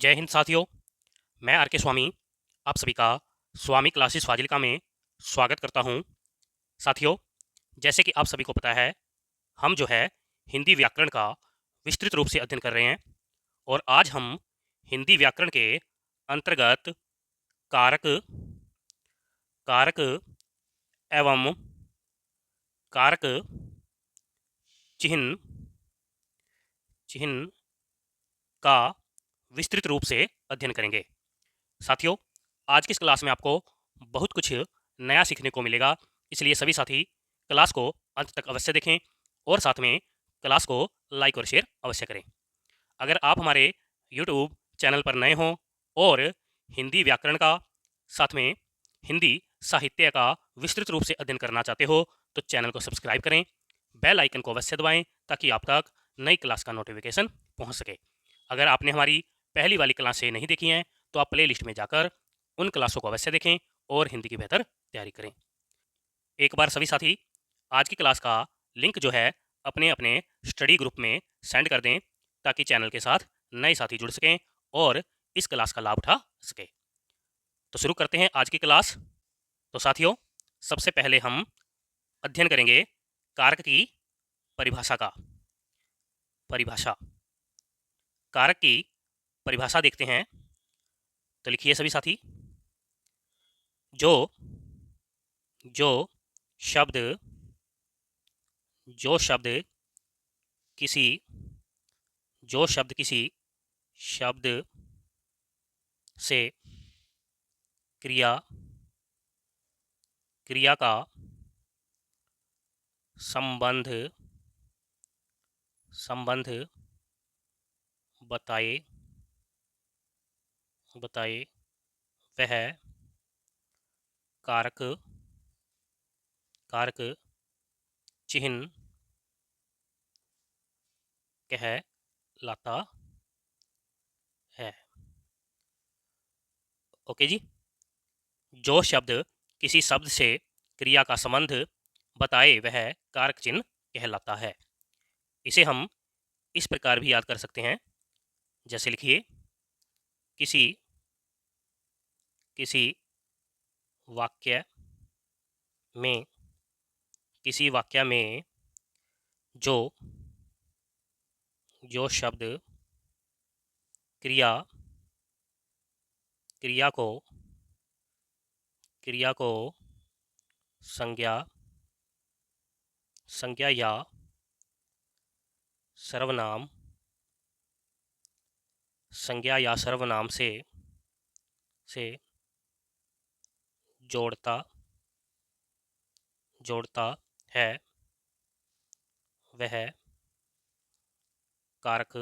जय हिंद साथियों। मैं आर के स्वामी आप सभी का स्वामी क्लासेस फाजिलका में स्वागत करता हूं। साथियों, जैसे कि आप सभी को पता है, हम जो है हिंदी व्याकरण का विस्तृत रूप से अध्ययन कर रहे हैं और आज हम हिंदी व्याकरण के अंतर्गत कारक कारक एवं कारक चिन्ह चिन्ह का विस्तृत रूप से अध्ययन करेंगे। साथियों, आज की इस क्लास में आपको बहुत कुछ नया सीखने को मिलेगा, इसलिए सभी साथी क्लास को अंत तक अवश्य देखें और साथ में क्लास को लाइक और शेयर अवश्य करें। अगर आप हमारे YouTube चैनल पर नए हों और हिंदी व्याकरण का साथ में हिंदी साहित्य का विस्तृत रूप से अध्ययन करना चाहते हो तो चैनल को सब्सक्राइब करें, बेल आइकन को अवश्य दबाएं ताकि आप तक नई क्लास का नोटिफिकेशन पहुंच सके। अगर आपने हमारी पहली वाली क्लासें नहीं देखी हैं तो आप प्ले लिस्ट में जाकर उन क्लासों को अवश्य देखें और हिंदी की बेहतर तैयारी करें। एक बार सभी साथी आज की क्लास का लिंक जो है अपने अपने स्टडी ग्रुप में सेंड कर दें ताकि चैनल के साथ नए साथी जुड़ सकें और इस क्लास का लाभ उठा सके। तो शुरू करते हैं आज की क्लास। तो साथियों, सबसे पहले हम अध्ययन करेंगे कारक की परिभाषा का। परिभाषा, कारक की परिभाषा देखते हैं। तो लिखिए सभी साथी, जो जो शब्द जो शब्द किसी जो शब्द किसी शब्द से क्रिया क्रिया का संबंध संबंध बताए बताए वह कारक कारक चिन्ह कहलाता है। ओके जी, जो शब्द किसी शब्द से क्रिया का संबंध बताए वह कारक चिन्ह कहलाता है। इसे हम इस प्रकार भी याद कर सकते हैं, जैसे लिखिए, किसी किसी वाक्य में किसी वाक्य में जो जो शब्द क्रिया क्रिया को क्रिया को संज्ञा संज्ञा या सर्वनाम संज्ञा या सर्वनाम से जोड़ता जोड़ता है वह कारक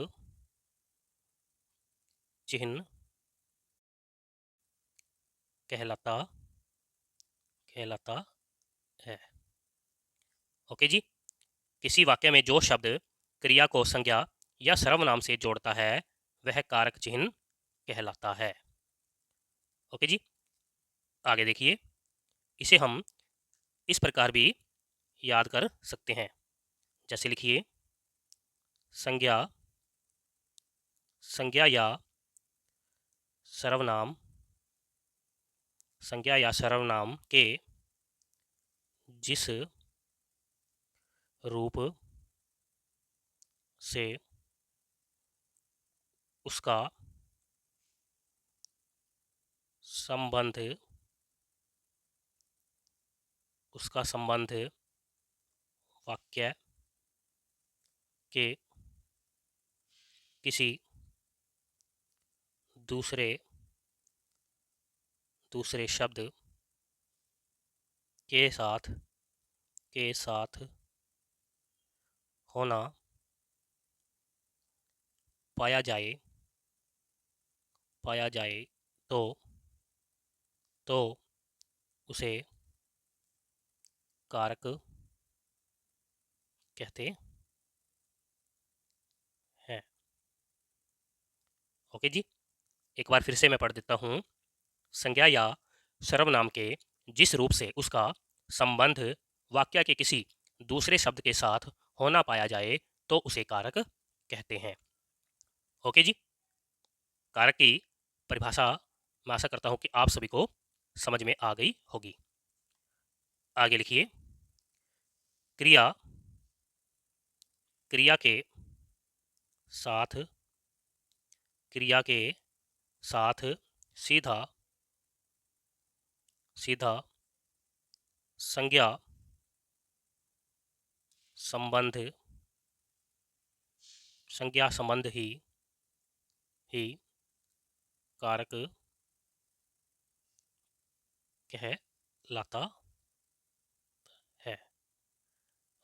चिन्ह कहलाता है। ओके जी, किसी वाक्य में जो शब्द क्रिया को संज्ञा या सर्वनाम से जोड़ता है वह कारक चिन्ह कहलाता है। ओके जी, आगे देखिए, इसे हम इस प्रकार भी याद कर सकते हैं, जैसे लिखिए, संज्ञा संज्ञा या सर्वनाम संज्ञा या सर्वनाम के जिस रूप से उसका संबंध वाक्य के किसी दूसरे शब्द के साथ होना पाया जाए तो उसे कारक कहते हैं। ओके जी, एक बार फिर से मैं पढ़ देता हूँ। संज्ञा या सर्वनाम के जिस रूप से उसका संबंध वाक्य के किसी दूसरे शब्द के साथ होना पाया जाए तो उसे कारक कहते हैं। ओके जी, कारक की परिभाषा मैं आशा करता हूं कि आप सभी को समझ में आ गई होगी। आगे लिखिए, क्रिया क्रिया के साथ क्रिया के साथ सीधा सीधा संज्ञा संबंध ही कारक कहलाता है।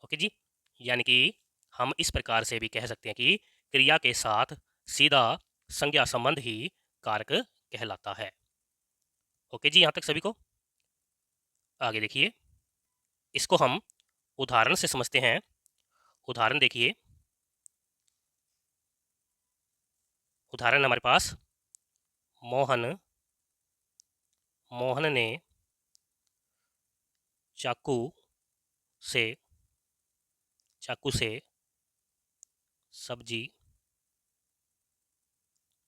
ओके जी, यानी कि हम इस प्रकार से भी कह सकते हैं कि क्रिया के साथ सीधा संज्ञा संबंध ही कारक कहलाता है। ओके जी, यहां तक सभी को। आगे देखिए, इसको हम उदाहरण से समझते हैं। उदाहरण देखिए, उदाहरण हमारे पास मोहन मोहन ने चाकू से सब्जी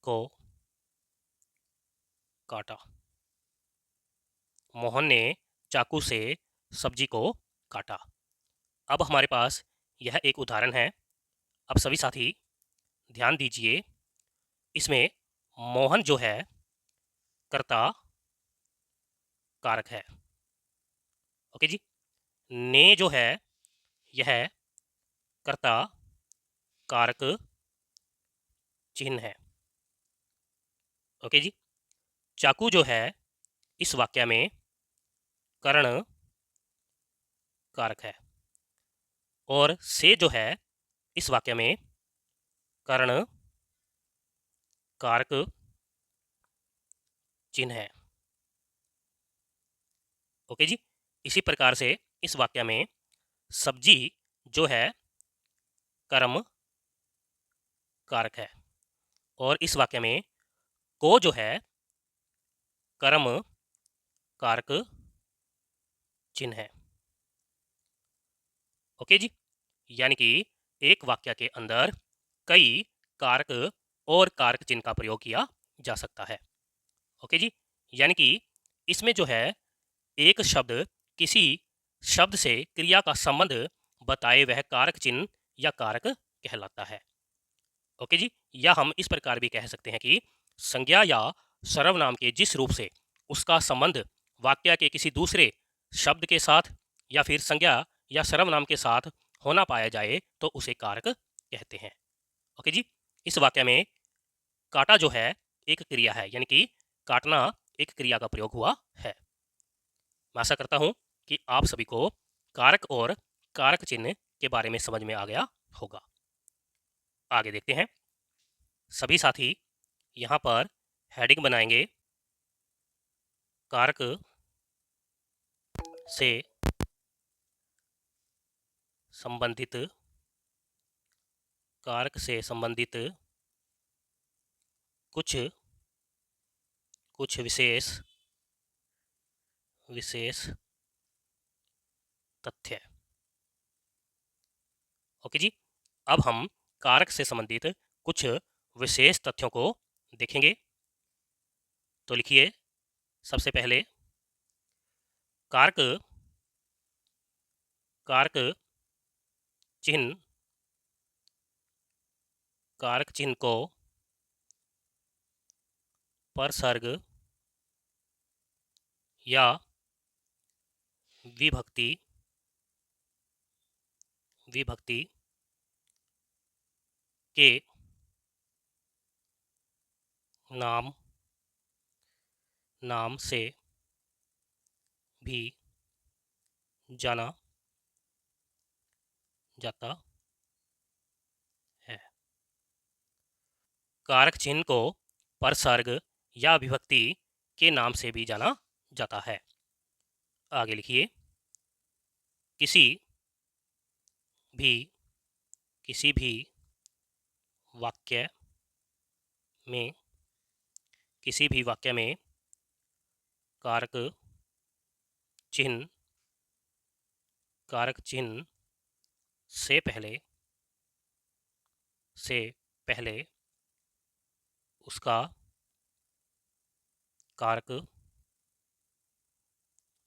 को काटा। मोहन ने चाकू से सब्जी को काटा। अब हमारे पास यह एक उदाहरण है। अब सभी साथी ध्यान दीजिए, इसमें मोहन जो है कर्ता कारक है। ओके जी, ने जो है यह कर्ता कारक चिन्ह है। ओके जी, चाकू जो है इस वाक्य में करण कारक है और से जो है इस वाक्य में करण कारक चिन्ह है। ओके जी, इसी प्रकार से इस वाक्य में सब्जी जो है कर्म कारक है और इस वाक्य में को जो है कर्म कारक चिन्ह है। ओके जी, यानी कि एक वाक्य के अंदर कई कारक और कारक चिन्ह का प्रयोग किया जा सकता है। ओके जी, यानी कि इसमें जो है एक शब्द किसी शब्द से क्रिया का संबंध बताए वह कारक चिन्ह या कारक कहलाता है। ओके जी, या हम इस प्रकार भी कह सकते हैं कि संज्ञा या सर्वनाम के जिस रूप से उसका संबंध वाक्य के किसी दूसरे शब्द के साथ या फिर संज्ञा या सर्वनाम के साथ होना पाया जाए तो उसे कारक कहते हैं। ओके जी, इस वाक्य में काटा जो है एक क्रिया है, यानी कि काटना एक क्रिया का प्रयोग हुआ है। मैं आशा करता हूं कि आप सभी को कारक और कारक चिन्ह के बारे में समझ में आ गया होगा। आगे देखते हैं। सभी साथी यहाँ पर हेडिंग बनाएंगे, कारक से संबंधित कुछ विशेष तथ्य। ओके जी, अब हम कारक से संबंधित कुछ विशेष तथ्यों को देखेंगे। तो लिखिए, सबसे पहले कारक चिन्ह को परसर्ग या विभक्ति के नाम से भी जाना जाता है। कारक चिन्ह को परसर्ग या विभक्ति के नाम से भी जाना जाता है। आगे लिखिए, किसी भी वाक्य में कारक चिन्ह से पहले उसका कारक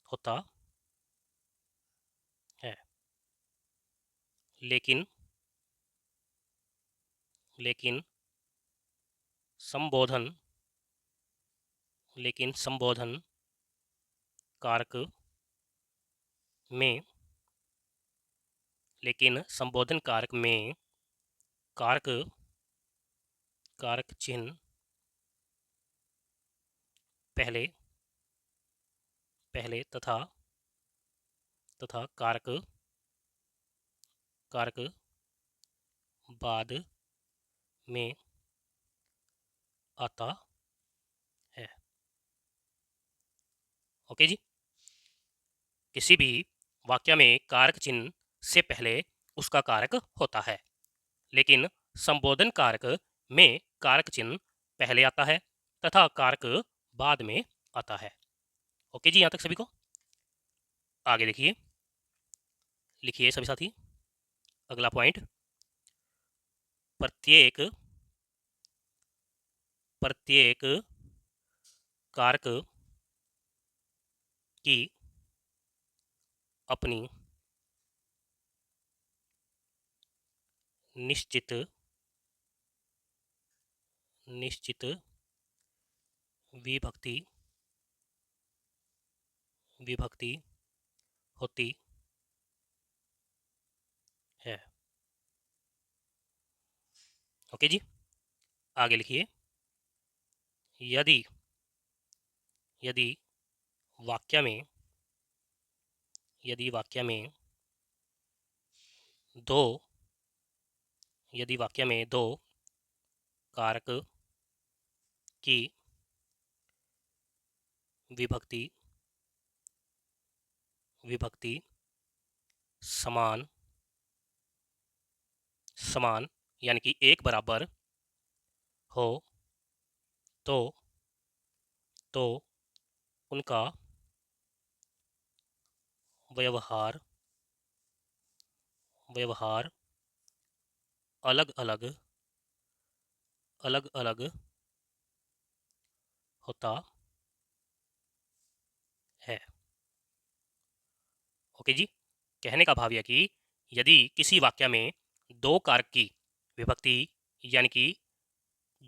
होता है। लेकिन संबोधन कारक में कारक चिन्ह पहले तथा कारक बाद में आता है। ओके जी। किसी भी वाक्य में कारक चिन्ह से पहले उसका कारक होता है, लेकिन संबोधन कारक में कारक चिन्ह पहले आता है तथा कारक बाद में आता है। ओके जी, यहाँ तक सभी को। आगे देखिए, लिखिए सभी साथी अगला पॉइंट। प्रत्येक कारक की अपनी निश्चित विभक्ति होती है। ओके जी, आगे लिखिए। यदि वाक्य में दो कारक की विभक्ति समान यानी कि एक बराबर हो तो उनका व्यवहार अलग अलग होता है। ओके जी, कहने का भाव यह कि यदि किसी वाक्य में दो कारक की विभक्ति यानी कि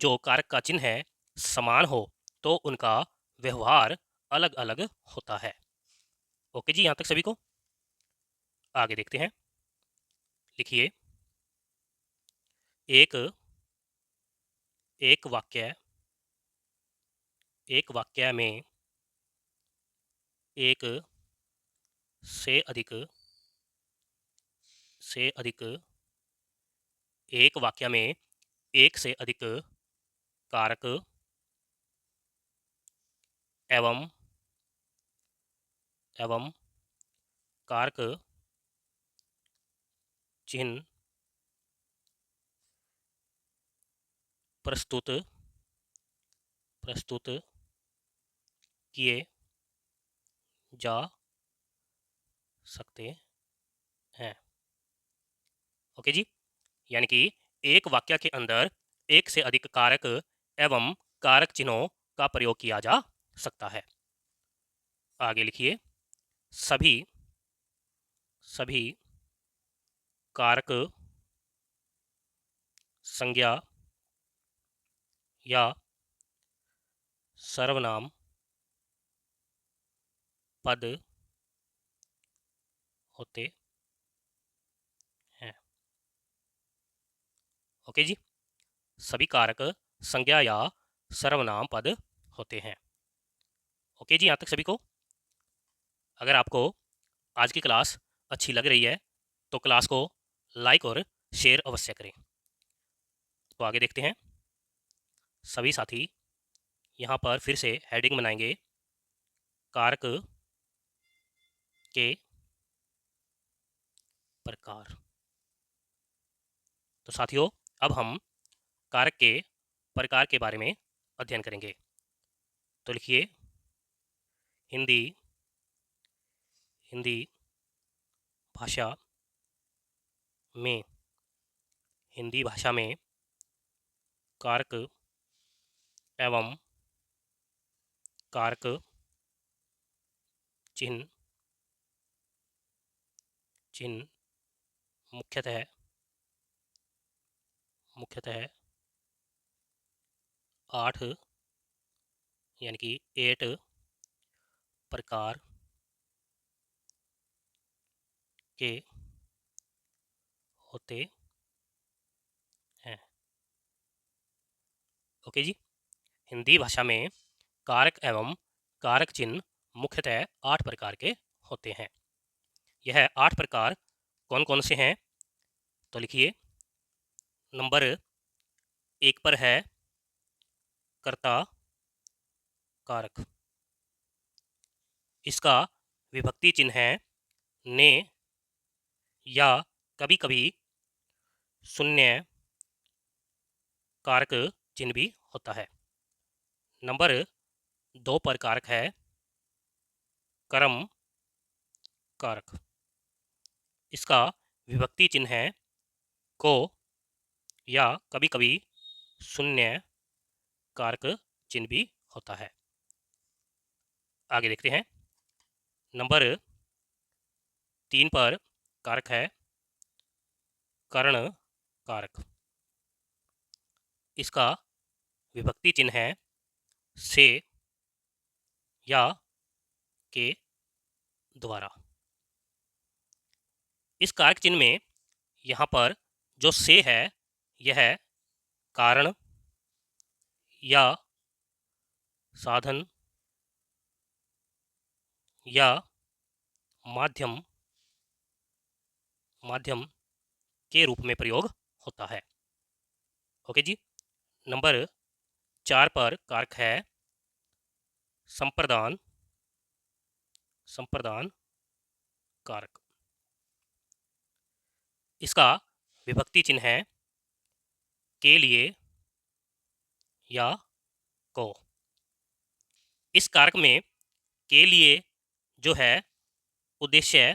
जो कारक का चिन्ह है समान हो तो उनका व्यवहार अलग अलग होता है। ओके जी, यहाँ तक सभी को। आगे देखते हैं, लिखिए। एक वाक्य में एक से अधिक कारक एवं कारक चिन्ह प्रस्तुत किए जा सकते हैं। ओके जी, यानी कि एक वाक्य के अंदर एक से अधिक कारक एवं कारक चिन्हों का प्रयोग किया जा सकता है। आगे लिखिए। सभी कारक संज्ञा या सर्वनाम पद होते हैं। ओके जी, सभी कारक संज्ञा या सर्वनाम पद होते हैं। ओके जी, यहाँ तक सभी को। अगर आपको आज की क्लास अच्छी लग रही है तो क्लास को लाइक और शेयर अवश्य करें। तो आगे देखते हैं, सभी साथी यहाँ पर फिर से हेडिंग बनाएंगे, कारक के प्रकार। तो साथियों, अब हम कारक के प्रकार के बारे में अध्ययन करेंगे। तो लिखिए, हिंदी भाषा में कारक एवं कारक चिन्ह चिन्ह मुख्यतः 8 यानी कि 8 प्रकार के होते हैं। ओके जी। हिंदी भाषा में कारक एवं कारक चिन्ह मुख्यतः 8 प्रकार के होते हैं। यह 8 प्रकार कौन कौन से हैं? तो लिखिए, नंबर 1 पर है कर्ता कारक। इसका विभक्ति चिन्ह है ने या कभी कभी शून्य कारक चिन्ह भी होता है। नंबर 2 पर कारक है कर्म कारक। इसका विभक्ति चिन्ह है को या कभी कभी शून्य कारक चिन्ह भी होता है। आगे देखते हैं। नंबर 3 पर कारक है कर्ण कारक। इसका विभक्ति चिन्ह है से या के द्वारा। इस कारक चिन्ह में यहाँ पर जो से है यह कारण या साधन या माध्यम के रूप में प्रयोग होता है। ओके जी। नंबर 4 पर कारक है संप्रदान कारक। इसका विभक्ति चिन्ह है के लिए या को। इस कारक में के लिए जो है उद्देश्य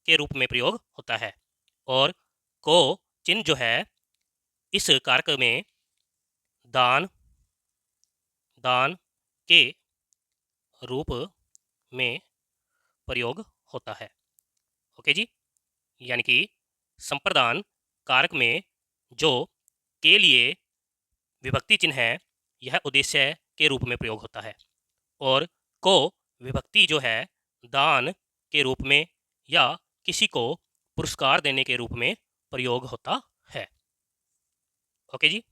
के रूप में प्रयोग होता है और को चिन्ह जो है इस कारक में दान के रूप में प्रयोग होता है। ओके जी। यानी कि संप्रदान कारक में जो के लिए विभक्ति चिन्ह है यह उद्देश्य के रूप में प्रयोग होता है और को विभक्ति जो है दान के रूप में या किसी को पुरस्कार देने के रूप में प्रयोग होता है। ओके जी।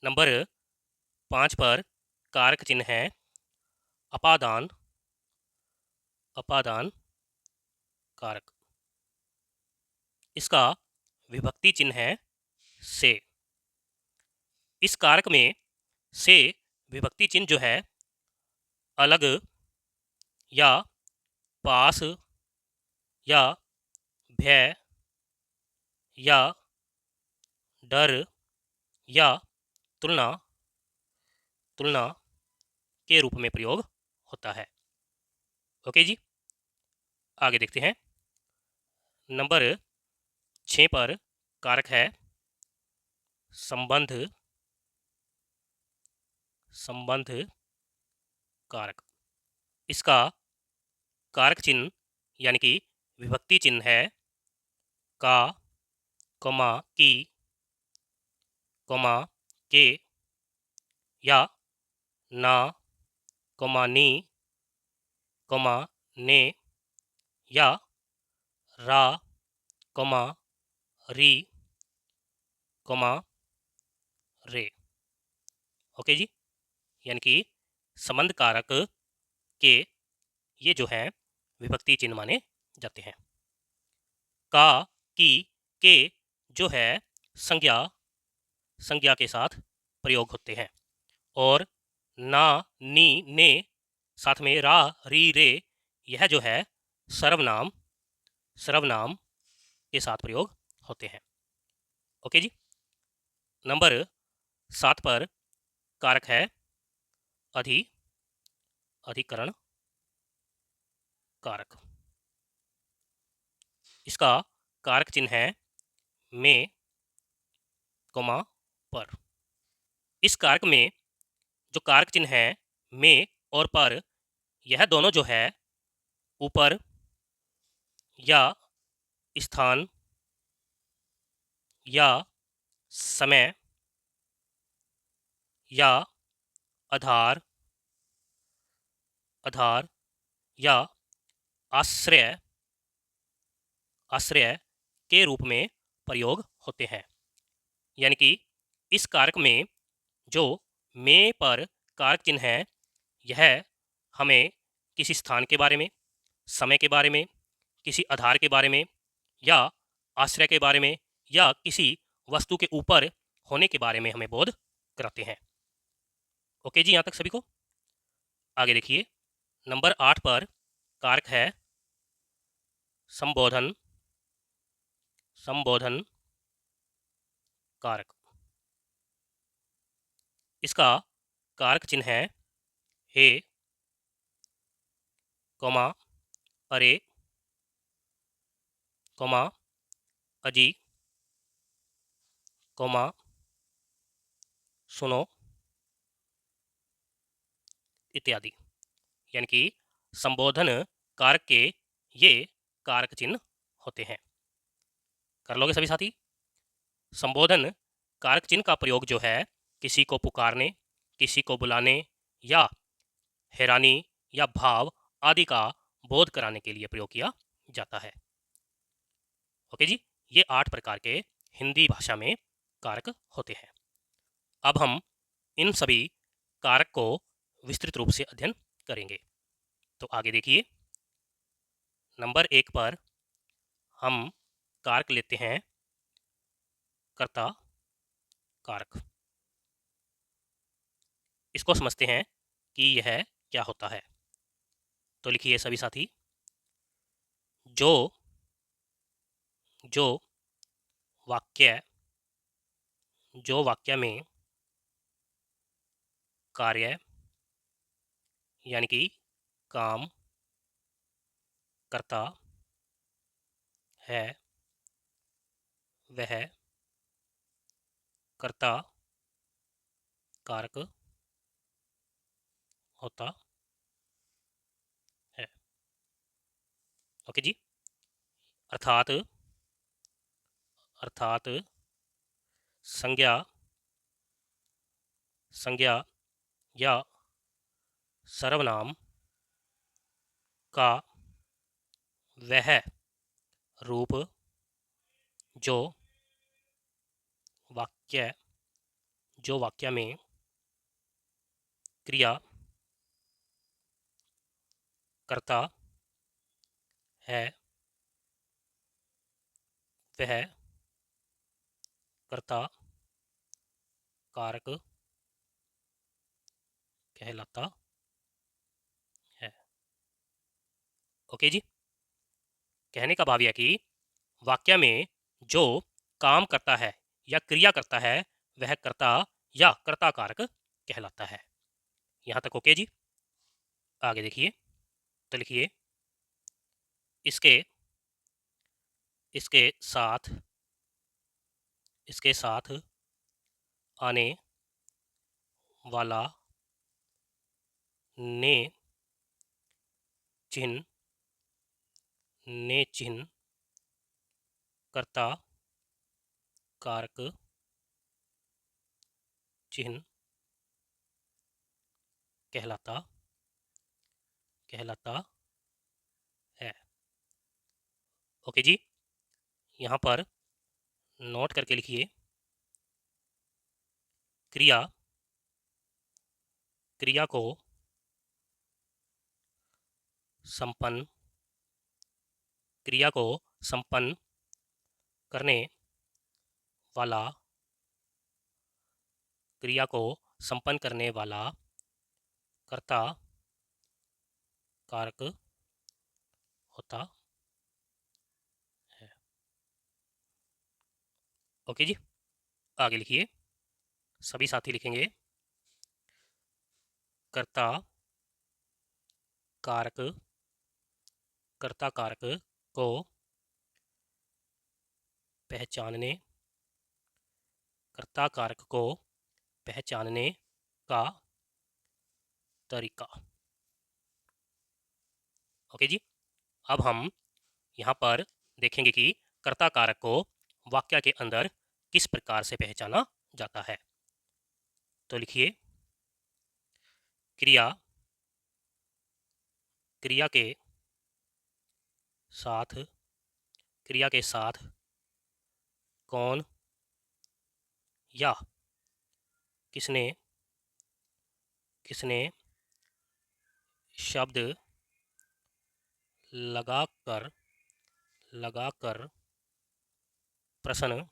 नंबर 5 पर कारक चिन्ह है अपादान कारक। इसका विभक्ति चिन्ह है से। इस कारक में से विभक्ति चिन्ह जो है अलग या पास या भय या डर या तुलना के रूप में प्रयोग होता है। ओके जी। आगे देखते हैं। नंबर 6 पर कारक है संबंध कारक। इसका कारक चिन्ह यानी कि विभक्ति चिन्ह है का, कोमा, की, कोमा, के या ना, कोमा, नी, कोमा, ने या रा, कोमा, री, कोमा, रे। ओके जी। यानी कि संबंध कारक के ये जो है विभक्ति चिन्ह माने जाते हैं। का, की, के जो है संज्ञा के साथ प्रयोग होते हैं और ना, नी, ने साथ में रा, री, रे यह जो है सर्वनाम के साथ प्रयोग होते हैं। ओके जी। नंबर 7 पर कारक है अधिकरण कारक। इसका कारक चिन्ह है में, कोमा, पर। इस कारक में जो कारक चिन्ह है में और पर, यह दोनों जो है ऊपर या स्थान या समय या आधार आधार या आश्रय आश्रय के रूप में प्रयोग होते हैं। यानी कि इस कारक में जो में पर कारक चिन्ह है, यह हमें किसी स्थान के बारे में, समय के बारे में, किसी आधार के बारे में या आश्रय के बारे में या किसी वस्तु के ऊपर होने के बारे में हमें बोध कराते हैं। ओके जी, यहाँ तक सभी को। आगे देखिए, नंबर 8 पर कारक है संबोधन संबोधन कारक। इसका कारक चिन्ह है हे, कोमा, अरे, कोमा, अजी, कोमा, सुनो इत्यादि। यानी कि संबोधन कारक के ये कारक चिन्ह होते हैं। कर लोगे सभी साथी? संबोधन कारक चिन्ह का प्रयोग जो है किसी को पुकारने, किसी को बुलाने या हैरानी या भाव आदि का बोध कराने के लिए प्रयोग किया जाता है। ओके जी, ये 8 प्रकार के हिंदी भाषा में कारक होते हैं। अब हम इन सभी कारक को विस्तृत रूप से अध्ययन करेंगे। तो आगे देखिए, नंबर 1 पर हम कारक लेते हैं कर्ता कारक। इसको समझते हैं कि यह क्या होता है। तो लिखिए सभी साथी, जो जो वाक्य जो वाक्य में कार्य यानी कि काम करता है, वह कर्ता कारक होता है। ओके जी, अर्थात अर्थात संज्ञा संज्ञा या सर्वनाम का वह रूप जो वाक्य में क्रिया करता है, वह कर्ता कारक कहलाता है। ओके जी, कहने का भाव यह कि वाक्य में जो काम करता है या क्रिया करता है, वह कर्ता या कर्ता कारक कहलाता है। यहाँ तक ओके जी। आगे देखिए, तो लिखिए, इसके इसके साथ आने वाला ने चिन्ह कर्ता कारक चिन्ह कहलाता है। ओके जी, यहाँ पर नोट करके लिखिए, क्रिया को संपन्न करने वाला कर्ता कारक होता है। ओके जी, आगे लिखिए, सभी साथी लिखेंगे, कर्ता कारक को पहचानने का तरीका। ओके जी। अब हम यहाँ पर देखेंगे कि कर्ता कारक को वाक्य के अंदर किस प्रकार से पहचाना जाता है। तो लिखिए, क्रिया क्रिया के साथ क्रिया के साथ कौन या किसने किसने शब्द लगाकर लगाकर प्रश्न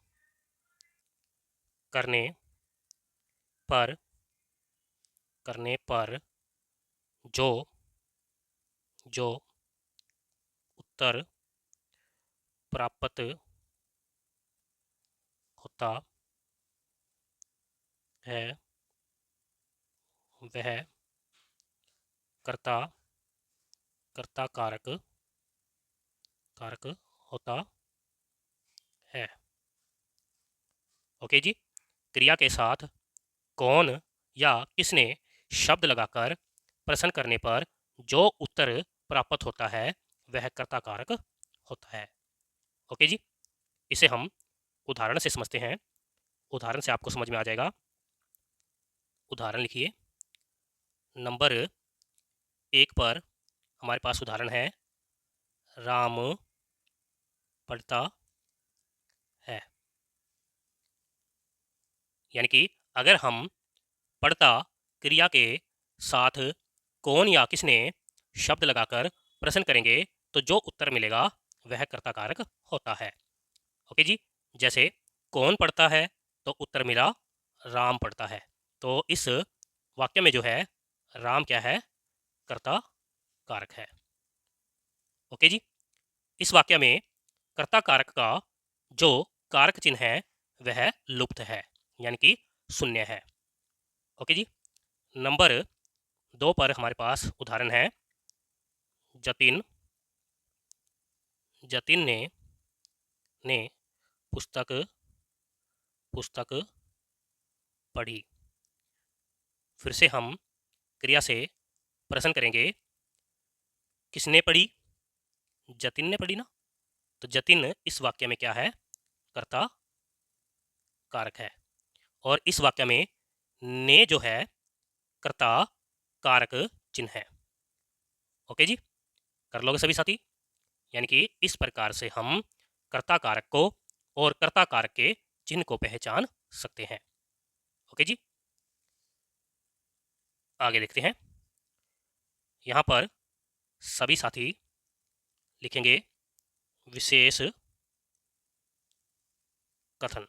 करने पर जो जो उत्तर प्राप्त होता है वह कर्ता कर्ता कारक होता है। ओके जी। क्रिया के साथ कौन या किसने शब्द लगाकर प्रश्न करने पर जो उत्तर प्राप्त होता है वह कर्ता कारक होता है। ओके जी। इसे हम उदाहरण से समझते हैं, उदाहरण से आपको समझ में आ जाएगा। उदाहरण लिखिए, नंबर 1 पर हमारे पास उदाहरण है, राम पढ़ता है। यानी कि अगर हम पढ़ता क्रिया के साथ कौन या किसने शब्द लगाकर प्रश्न करेंगे तो जो उत्तर मिलेगा वह कर्ता कारक होता है। ओके जी। जैसे कौन पढ़ता है तो उत्तर मिला राम पढ़ता है। तो इस वाक्य में जो है राम क्या है, कर्ता कारक है। ओके जी। इस वाक्य में कर्ता कारक का जो कारक चिन्ह है वह लुप्त है, यानी कि शून्य है। ओके जी। नंबर 2 पर हमारे पास उदाहरण है, जतिन जतिन ने पुस्तक पुस्तक पढ़ी। फिर से हम क्रिया से प्रश्न करेंगे, किसने पढ़ी, जतिन ने पढ़ी ना। तो जतिन इस वाक्य में क्या है, कर्ता कारक है। और इस वाक्य में ने जो है कर्ता कारक चिन्ह है। ओके जी। कर लोगे सभी साथी। यानी कि इस प्रकार से हम कर्ता कारक को और कर्ता कारक के चिन्ह को पहचान सकते हैं। ओके जी। आगे देखते हैं। यहाँ पर सभी साथी लिखेंगे विशेष कथन।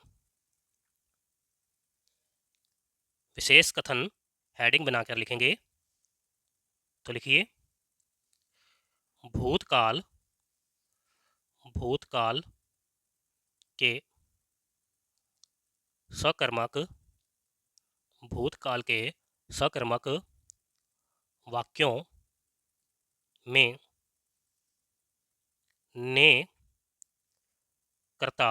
विशेष कथन हेडिंग बनाकर लिखेंगे। तो लिखिए, भूतकाल भूतकाल के सकर्मक भूतकाल के सकर्मक वाक्यों में ने कर्ता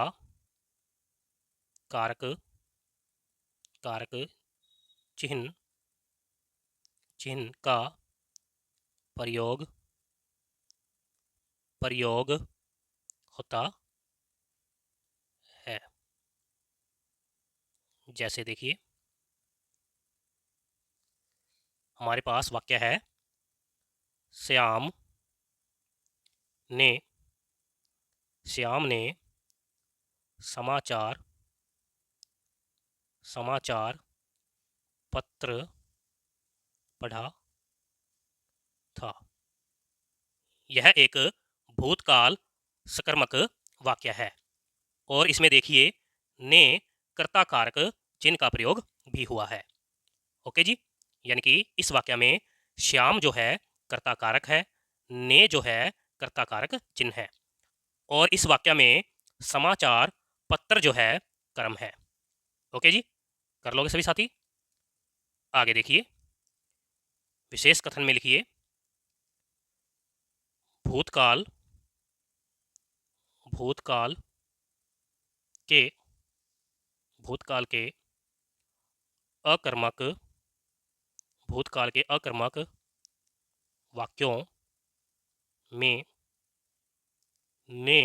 कारक कारक चिन्ह चिन्ह का प्रयोग प्रयोग होता है। जैसे देखिए, हमारे पास वाक्य है, श्याम ने श्याम ने समाचार समाचार पत्र पढ़ा था। यह एक भूतकाल सकर्मक वाक्य है और इसमें देखिए ने कर्ता कारक चिन्ह का प्रयोग भी हुआ है। ओके जी। यानी कि इस वाक्य में श्याम जो है कर्ता कारक है, ने जो है कर्ता कारक चिन्ह है, और इस वाक्य में समाचार पत्र जो है कर्म है। ओके जी। कर लोगे सभी साथी। आगे देखिए, विशेष कथन में लिखिए, भूतकाल भूतकाल के भूतकाल के अकर्मक भूतकाल के अकर्मक वाक्यों में ने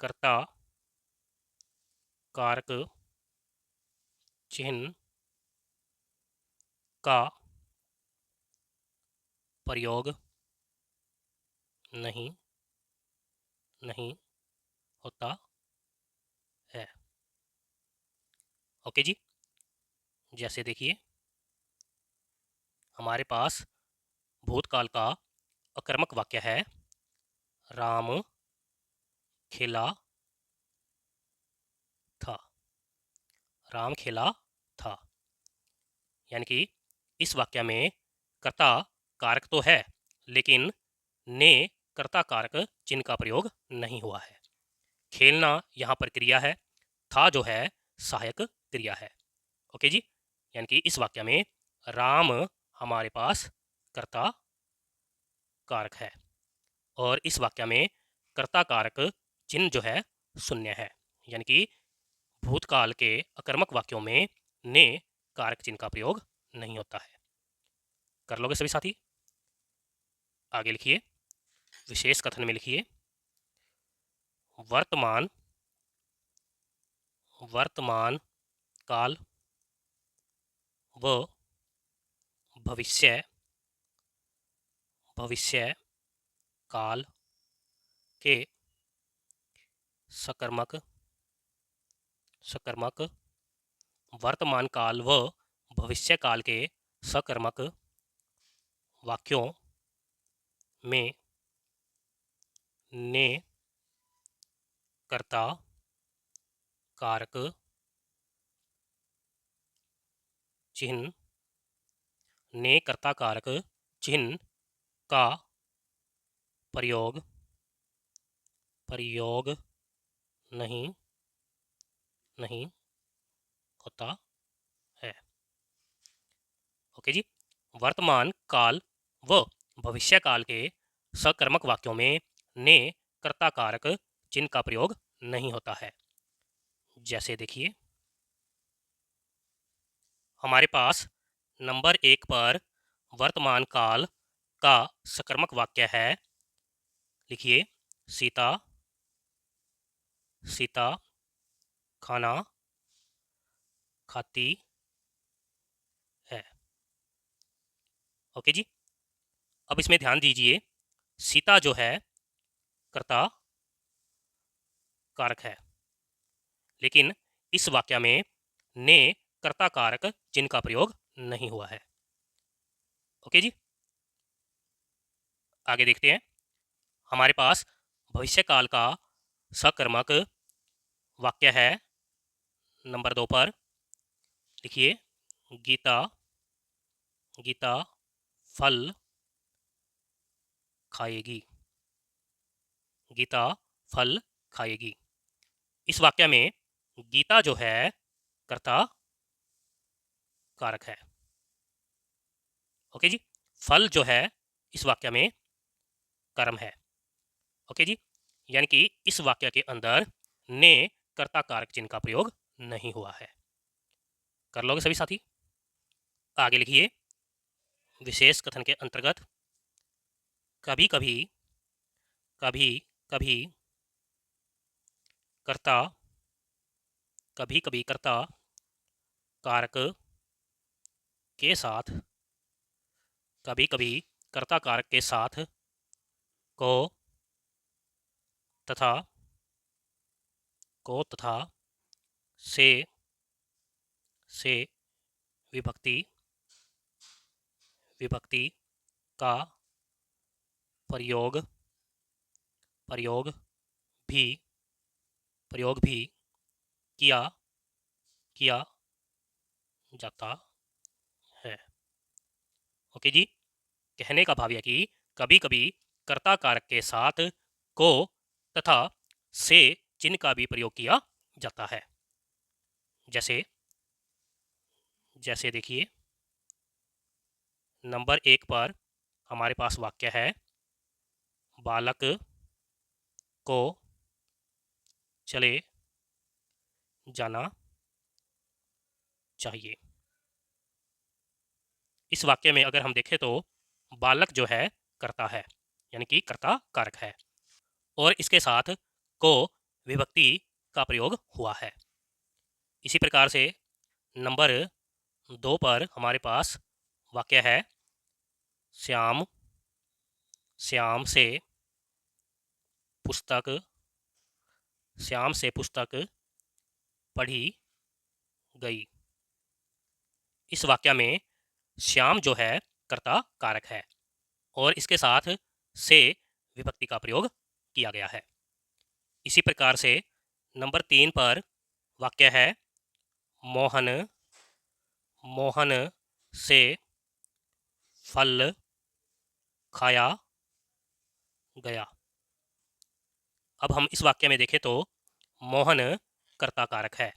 कर्ता कारक चिन्ह का प्रयोग नहीं नहीं होता है। ओके जी, जैसे देखिए हमारे पास भूतकाल का अकर्मक वाक्य है, राम खेला था। राम खेला था, यानी कि इस वाक्य में कर्ता कारक तो है लेकिन ने कर्ता कारक चिन्ह का प्रयोग नहीं हुआ है। खेलना यहाँ पर क्रिया है, था जो है सहायक क्रिया है। ओके जी, यानी कि इस वाक्य में राम हमारे पास कर्ता कारक है और इस वाक्य में कर्ता कारक चिन्ह जो है शून्य है, यानी कि भूतकाल के अकर्मक वाक्यों में ने कारक चिन्ह का प्रयोग नहीं होता है। कर लोगे सभी साथी? आगे लिखिए, विशेष कथन में लिखिए, वर्तमान वर्तमान काल व भविष्य भविष्य काल के सकर्मक सकर्मक वर्तमान काल व भविष्य काल के सकर्मक वाक्यों में ने कर्ता कारक चिन्ह ने कर्ता कारक चिन्ह का प्रयोग प्रयोग नहीं नहीं होता है। ओके जी, वर्तमान काल व भविष्य काल के सकर्मक वाक्यों में ने कर्ता कारक चिन्ह का प्रयोग नहीं होता है। जैसे देखिए हमारे पास नंबर 1 पर वर्तमान काल का सकर्मक वाक्य है, लिखिए, सीता सीता खाना खाती है। ओके जी, अब इसमें ध्यान दीजिए, सीता जो है कर्ता कारक है लेकिन इस वाक्य में ने कर्ता कारक चिन्ह का प्रयोग नहीं हुआ है। ओके जी, आगे देखते हैं। हमारे पास भविष्य काल का सकर्मक वाक्य है नंबर 2 पर, लिखिए, गीता गीता फल खाएगी। गीता फल खाएगी। इस वाक्य में गीता जो है कर्ता कारक है। ओके जी, फल जो है इस वाक्य में कर्म है। ओके जी, यानी कि इस वाक्य के अंदर ने कर्ता कारक चिन्ह का प्रयोग नहीं हुआ है। कर लोगे सभी साथी? आगे लिखिए, विशेष कथन के अंतर्गत कभी कभी कभी कभी कर्ता कभी कभी कर्ता कारक के साथ कभी कभी कर्ता कारक के साथ को तथा से से विभक्ति विभक्ति का प्रयोग प्रयोग भी प्रयोग भी किया किया जाता है। ओके जी, कहने का भाव यह कि कभी कभी कर्ता कारक के साथ को तथा से चिन्ह का भी प्रयोग किया जाता है। जैसे जैसे देखिए नंबर 1 पर हमारे पास वाक्य है, बालक को चले जाना चाहिए। इस वाक्य में अगर हम देखें तो बालक जो है कर्ता है, यानी कि कर्ता कारक है, और इसके साथ को विभक्ति का प्रयोग हुआ है। इसी प्रकार से नंबर 2 पर हमारे पास वाक्य है श्याम श्याम से पुस्तक श्याम से पुस्तक पढ़ी गई। इस वाक्य में श्याम जो है कर्ता कारक है और इसके साथ से विभक्ति का प्रयोग किया गया है। इसी प्रकार से नंबर 3 पर वाक्य है मोहन मोहन से फल खाया गया। अब हम इस वाक्य में देखें तो मोहन कर्ता कारक है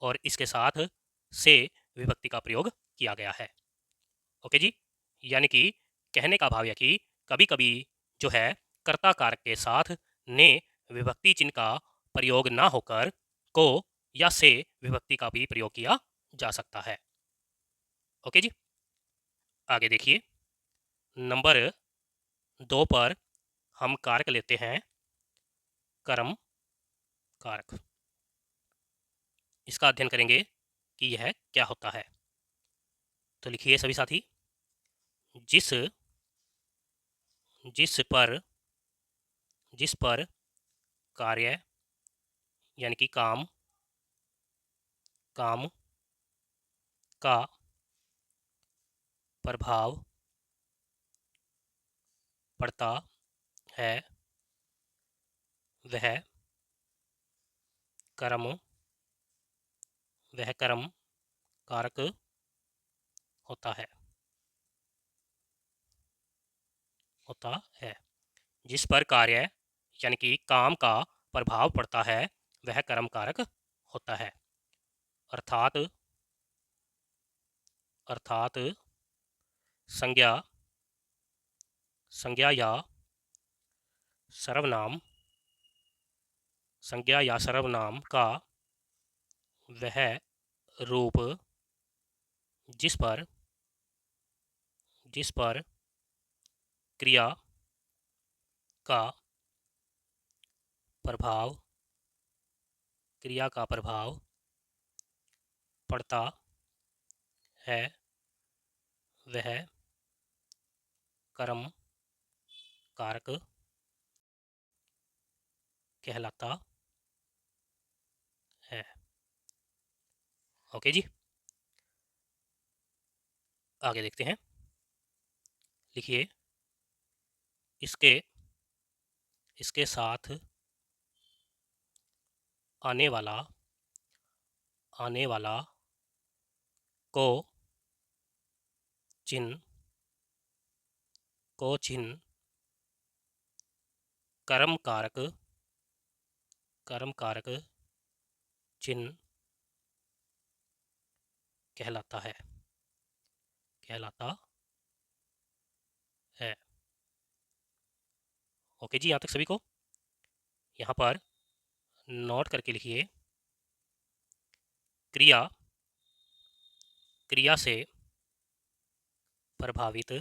और इसके साथ से विभक्ति का प्रयोग किया गया है। ओके जी, यानी कि कहने का भाव है कि कभी कभी जो है कर्ता कारक के साथ ने विभक्ति चिन्ह का प्रयोग ना होकर को या से विभक्ति का भी प्रयोग किया जा सकता है। ओके जी, आगे देखिए नंबर 2 पर हम कारक लेते हैं कर्म कारक। इसका अध्ययन करेंगे कि यह क्या होता है। तो लिखिए सभी साथी, जिस जिस पर जिस पर कार्य यानी कि काम काम का प्रभाव पड़ता है वह कर्म कारक होता है। जिस पर कार्य यानी कि काम का प्रभाव पड़ता है वह कर्म कारक होता है। अर्थात अर्थात संज्ञा संज्ञा या सर्वनाम संज्ञा या सर्वनाम का वह रूप जिस पर क्रिया का प्रभाव पड़ता है वह कर्म कारक कहलाता है। ओके जी, आगे देखते हैं। लिखिए इसके इसके साथ आने वाला को चिन्ह कर्म कारक चिन्ह कहलाता है ओके जी, यहाँ तक सभी को। यहाँ पर नोट करके लिखिए क्रिया से प्रभावित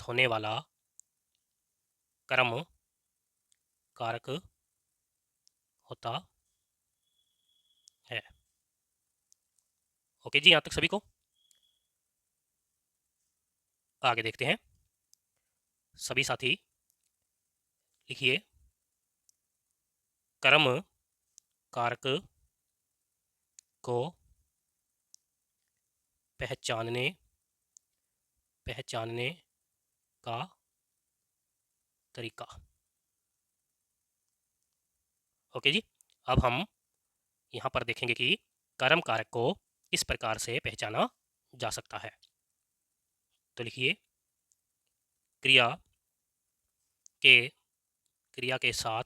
होने वाला कर्म कारक होता है। ओके जी, यहाँ तक सभी को। आगे देखते हैं। सभी साथी लिखिए कर्म कारक को पहचानने का तरीका। ओके जी, अब हम यहाँ पर देखेंगे कि कर्म कारक को किस प्रकार से पहचाना जा सकता है। तो लिखिए क्रिया के साथ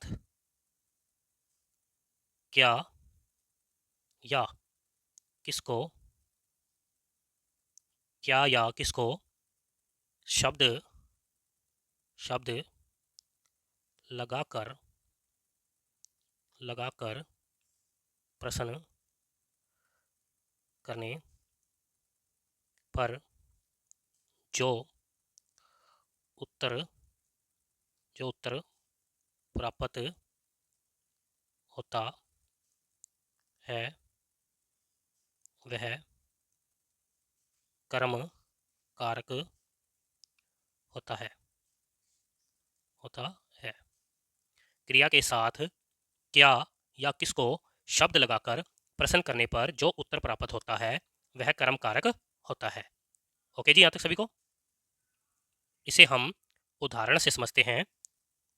क्या या किसको शब्द लगाकर लगाकर प्रश्न करने पर जो उत्तर प्राप्त होता है वह कर्म कारक होता है। क्रिया के साथ क्या या किसको शब्द लगाकर प्रश्न करने पर जो उत्तर प्राप्त होता है वह कर्म कारक होता है। ओके जी, यहाँ तक सभी को। इसे हम उदाहरण से समझते हैं।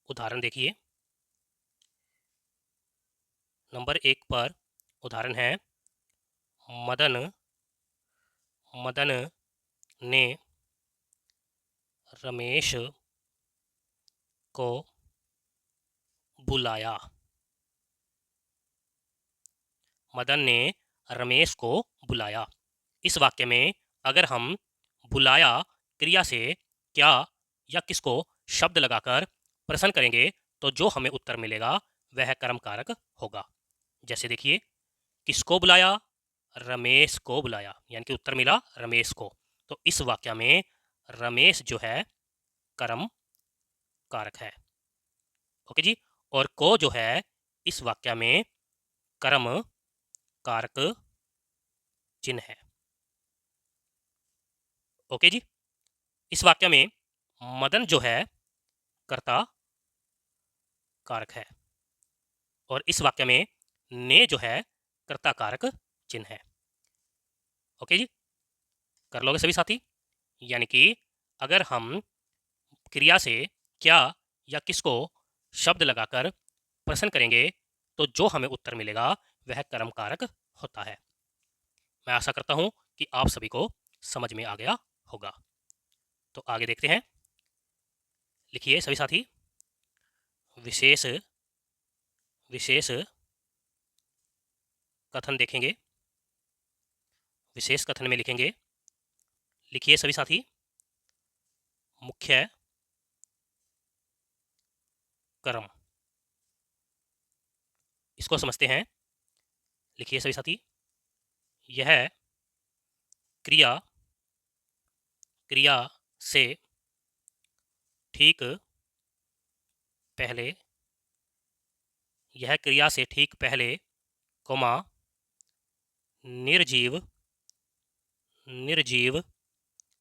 उदाहरण देखिए, नंबर 1 पर उदाहरण है, मदन ने रमेश को बुलाया। मदन ने रमेश को बुलाया। इस वाक्य में अगर हम बुलाया क्रिया से क्या या किसको शब्द लगाकर प्रश्न करेंगे तो जो हमें उत्तर मिलेगा वह कर्म कारक होगा। जैसे देखिए, किसको बुलाया? रमेश को बुलाया, यानी कि उत्तर मिला रमेश को। तो इस वाक्य में रमेश जो है कर्म कारक है। ओके जी। और को जो है इस वाक्य में कर्म कारक चिन्ह है। ओके जी। इस वाक्य में मदन जो है कर्ता कारक है और इस वाक्य में ने जो है कर्ता कारक चिन्ह है। ओके जी, कर लोगे सभी साथी? यानी कि अगर हम क्रिया से क्या या किसको शब्द लगाकर प्रश्न करेंगे तो जो हमें उत्तर मिलेगा वह कर्म कारक होता है। मैं आशा करता हूं कि आप सभी को समझ में आ गया होगा। तो आगे देखते हैं। लिखिए सभी साथी, विशेष विशेष कथन देखेंगे। विशेष कथन में लिखेंगे, लिखिए सभी साथी, मुख्य कर्म। इसको समझते हैं। लिखिए सभी साथी, यह क्रिया से ठीक पहले, यह क्रिया से ठीक पहले, कोमा निर्जीव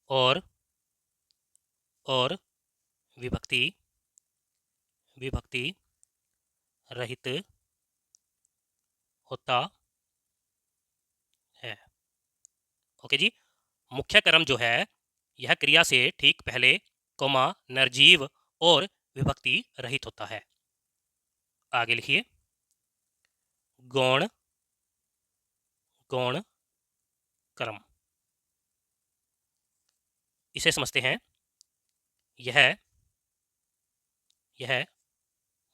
और विभक्ति रहित होता है। ओके जी। मुख्य कर्म जो है यह क्रिया से ठीक पहले, कोमा निर्जीव और विभक्ति रहित होता है। आगे लिखिए, गौण कर्म। इसे समझते हैं। यह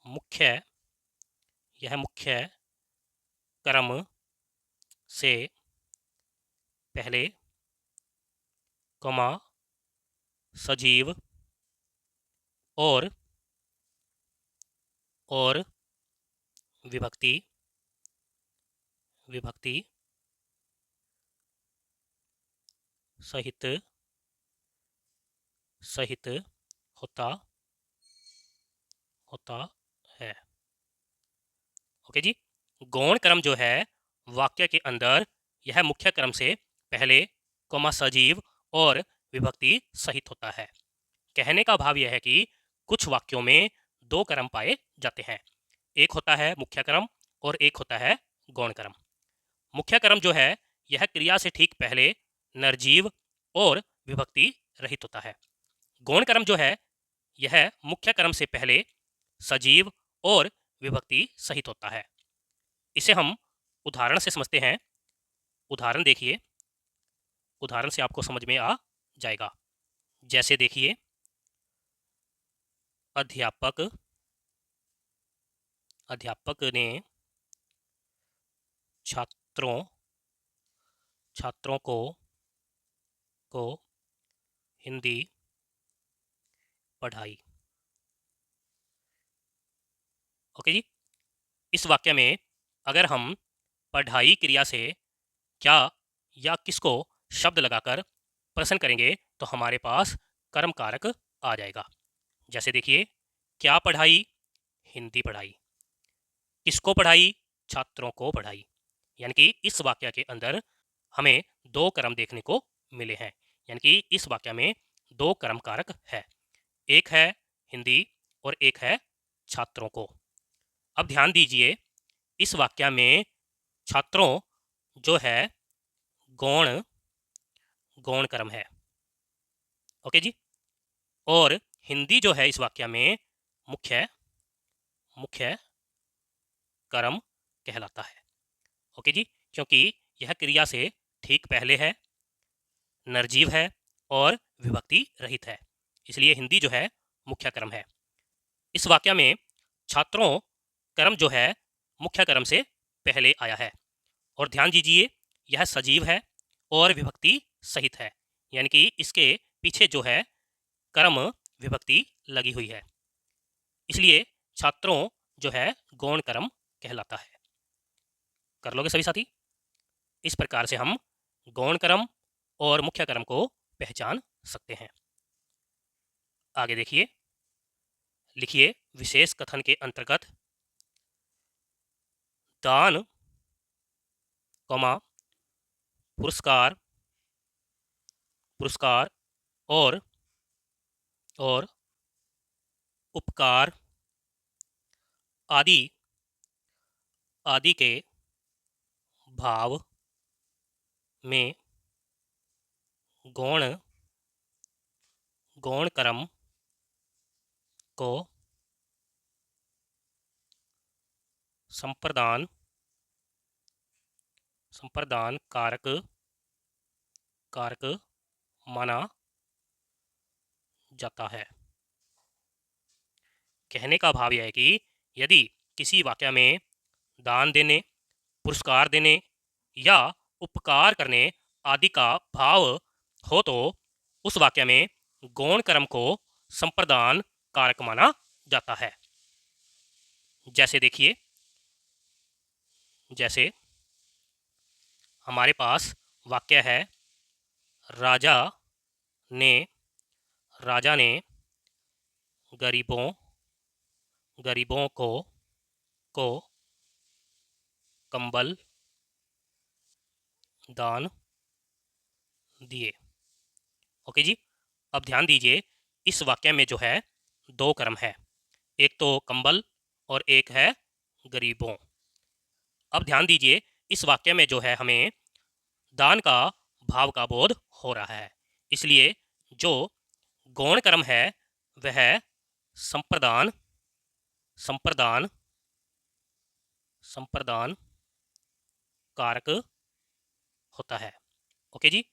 मुख्य कर्म से पहले, कोमा सजीव और विभक्ति सहित होता है। ओके जी। गौण कर्म जो है वाक्य के अंदर यह मुख्य कर्म से पहले, कोमा सजीव और विभक्ति सहित होता है। कहने का भाव यह है कि कुछ वाक्यों में दो कर्म पाए जाते हैं। एक होता है मुख्य कर्म और एक होता है गौण कर्म। मुख्य कर्म जो है यह क्रिया से ठीक पहले निर्जीव और विभक्ति रहित होता है। गौण कर्म जो है यह मुख्य कर्म से पहले सजीव और विभक्ति सहित होता है। इसे हम उदाहरण से समझते हैं। उदाहरण देखिए, उदाहरण से आपको समझ में आ जाएगा। जैसे देखिए, अध्यापक ने छात्रों को हिंदी पढ़ाई। ओके जी। इस वाक्य में अगर हम पढ़ाई क्रिया से क्या या किसको शब्द लगाकर प्रश्न करेंगे तो हमारे पास कर्म कारक आ जाएगा। जैसे देखिए, क्या पढ़ाई, हिंदी पढ़ाई, किसको पढ़ाई, छात्रों को पढ़ाई। यानी कि इस वाक्य के अंदर हमें दो कर्म देखने को मिले हैं। यानी कि इस वाक्य में दो कर्म कारक है, एक है हिंदी और एक है छात्रों को। अब ध्यान दीजिए, इस वाक्य में छात्रों जो है गौण गौण कर्म है। ओके जी। और हिंदी जो है इस वाक्य में मुख्य मुख्य कर्म कहलाता है। ओके जी, क्योंकि यह क्रिया से ठीक पहले है, निर्जीव है और विभक्ति रहित है, इसलिए हिंदी जो है मुख्य कर्म है। इस वाक्य में छात्रों कर्म जो है मुख्य कर्म से पहले आया है। और ध्यान दीजिए, यह सजीव है और विभक्ति सहित है, यानी कि इसके पीछे जो है कर्म विभक्ति लगी हुई है, इसलिए छात्रों जो है गौण कर्म कहलाता है। कर लोगे सभी साथी? इस प्रकार से हम गौण कर्म और मुख्य कर्म को पहचान सकते हैं। आगे देखिए, लिखिए विशेष कथन के अंतर्गत दान, पुरस्कार पुरस्कार और उपकार आदि आदि के भाव में गौण कर्म को संप्रदान कारक माना जाता है। कहने का भाव यह है कि यदि किसी वाक्य में दान देने, पुरस्कार देने या उपकार करने आदि का भाव हो तो उस वाक्य में गौण कर्म को संप्रदान कारक माना जाता है। जैसे देखिए, जैसे हमारे पास वाक्य है, राजा ने गरीबों को कंबल दान दिए। ओके जी। अब ध्यान दीजिए, इस वाक्य में जो है दो कर्म है, एक तो कंबल और एक है गरीबों। अब ध्यान दीजिए, इस वाक्य में जो है हमें दान का भाव का बोध हो रहा है, इसलिए जो गौण कर्म है वह संप्रदान कारक होता है। ओके जी।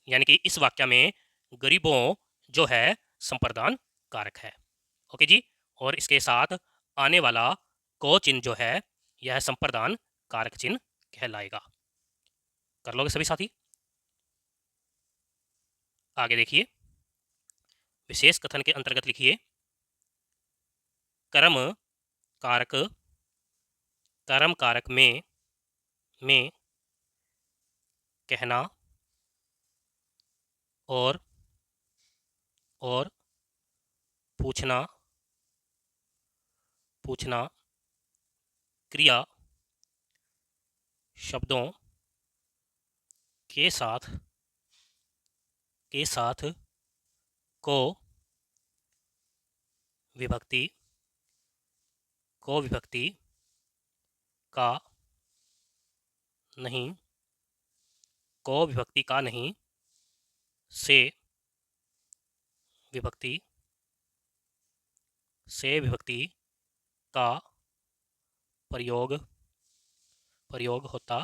यानी कि इस वाक्य में गरीबों जो है संप्रदान कारक है। ओके जी। और इसके साथ आने वाला को चिन्ह जो है यह संप्रदान कारक चिन्ह कहलाएगा। कर लोगे सभी साथी? आगे देखिए, विशेष कथन के अंतर्गत लिखिए, कर्म कारक में कहना और पूछना क्रिया शब्दों के साथ को विभक्ति का नहीं से विभक्ति का प्रयोग होता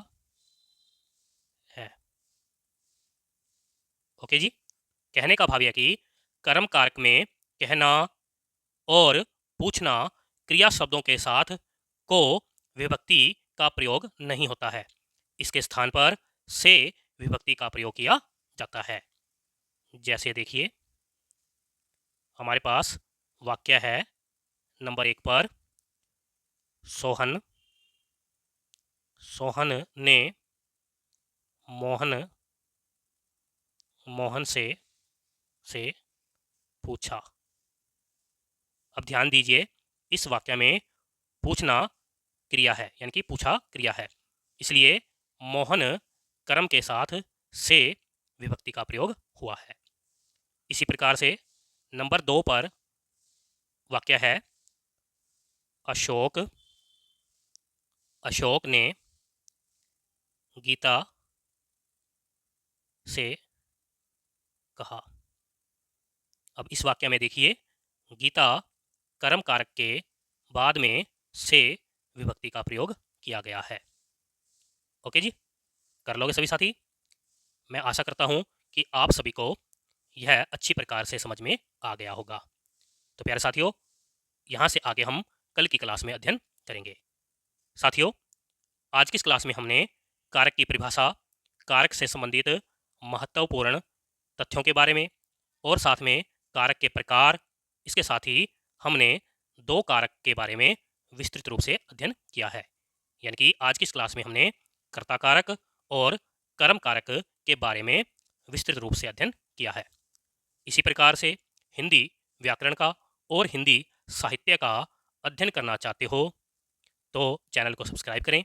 है। ओके जी। कहने का भाव यह कि कर्म कारक में कहना और पूछना क्रिया शब्दों के साथ को विभक्ति का प्रयोग नहीं होता है, इसके स्थान पर से विभक्ति का प्रयोग किया जाता है। जैसे देखिए, हमारे पास वाक्य है नंबर 1 पर, सोहन सोहन ने मोहन से पूछा। अब ध्यान दीजिए, इस वाक्य में पूछना क्रिया है, यानी कि पूछा क्रिया है, इसलिए मोहन कर्म के साथ से विभक्ति का प्रयोग हुआ है। इसी प्रकार से नंबर 2 पर वाक्य है, अशोक ने गीता से कहा। अब इस वाक्य में देखिए, गीता कर्म कारक के बाद में से विभक्ति का प्रयोग किया गया है। ओके जी, कर लोगे सभी साथी। मैं आशा करता हूं कि आप सभी को यह अच्छी प्रकार से समझ में आ गया होगा। तो प्यारे साथियों, यहाँ से आगे हम कल की क्लास में अध्ययन करेंगे। साथियों, आज की इस क्लास में हमने कारक की परिभाषा, कारक से संबंधित महत्वपूर्ण तथ्यों के बारे में और साथ में कारक के प्रकार, इसके साथ ही हमने 2 कारक के बारे में विस्तृत रूप से अध्ययन किया है। यानी कि आज की इस क्लास में हमने कर्ता कारक और कर्म कारक के बारे में विस्तृत रूप से अध्ययन किया है। इसी प्रकार से हिंदी व्याकरण का और हिंदी साहित्य का अध्ययन करना चाहते हो तो चैनल को सब्सक्राइब करें,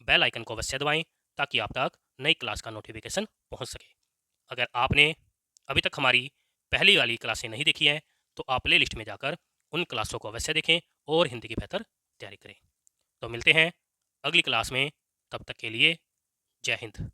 बेल आइकन को अवश्य दबाएं ताकि आप तक नई क्लास का नोटिफिकेशन पहुंच सके। अगर आपने अभी तक हमारी पहली वाली क्लासें नहीं देखी हैं तो आप प्ले लिस्ट में जाकर उन क्लासों को अवश्य देखें और हिंदी की बेहतर तैयारी करें। तो मिलते हैं अगली क्लास में, तब तक के लिए जय हिंद।